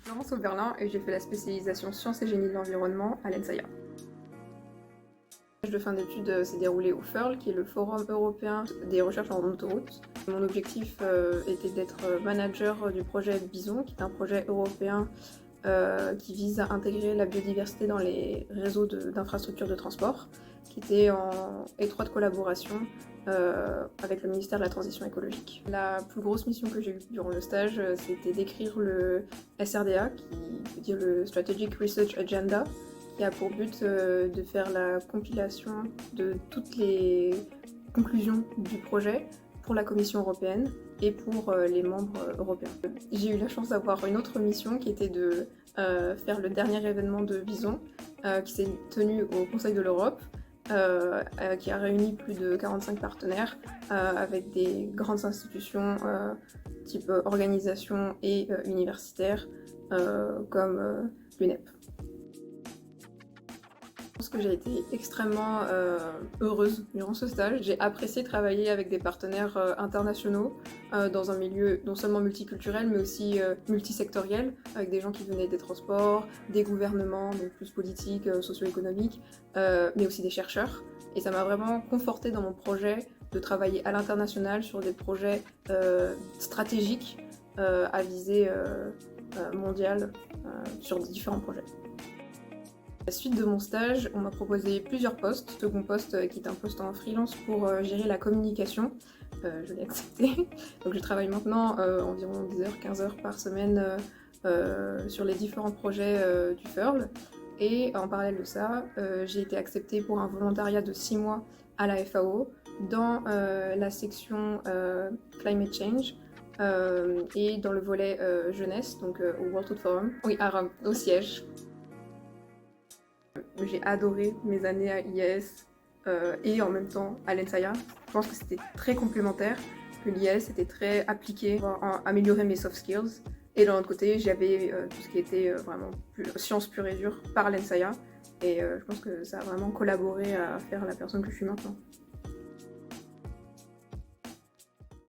Florence Oberlin et j'ai fait la spécialisation sciences et génie de l'environnement à l'ENSAIA. Le stage de fin d'études s'est déroulé au FEARL, qui est le Forum européen des recherches en autoroute. Mon objectif était d'être manager du projet Bison, qui est un projet européen qui vise à intégrer la biodiversité dans les réseaux d'infrastructures de transport, qui était en étroite collaboration avec le ministère de la Transition écologique. La plus grosse mission que j'ai eue durant le stage, c'était d'écrire le SRDA, qui veut dire le Strategic Research Agenda, qui a pour but de faire la compilation de toutes les conclusions du projet pour la Commission européenne et pour les membres européens. J'ai eu la chance d'avoir une autre mission qui était de faire le dernier événement de Bison qui s'est tenu au Conseil de l'Europe, qui a réuni plus de 45 partenaires avec des grandes institutions type organisation et universitaires comme l'UNEP. Je pense que j'ai été extrêmement heureuse durant ce stage. J'ai apprécié travailler avec des partenaires internationaux dans un milieu non seulement multiculturel mais aussi multisectoriel, avec des gens qui venaient des transports, des gouvernements, donc plus politiques, socio-économiques, mais aussi des chercheurs. Et ça m'a vraiment confortée dans mon projet de travailler à l'international sur des projets stratégiques à visée mondiale sur différents projets. À la suite de mon stage, on m'a proposé plusieurs postes. Le second poste qui est un poste en freelance pour gérer la communication. Je l'ai accepté. Donc je travaille maintenant environ 10 heures, 15 heures par semaine sur les différents projets du FEARL. Et en parallèle de ça, j'ai été acceptée pour un volontariat de 6 mois à la FAO dans la section Climate Change et dans le volet jeunesse, donc au World Food Forum. Oui, à Rome, au siège. J'ai adoré mes années à IAS et en même temps à l'ENSAIA. Je pense que c'était très complémentaire, que l'IAS était très appliqué pour améliorer mes soft skills. Et de l'autre côté, j'avais tout ce qui était vraiment sciences pure et dure par l'ENSAIA. Et je pense que ça a vraiment collaboré à faire la personne que je suis maintenant.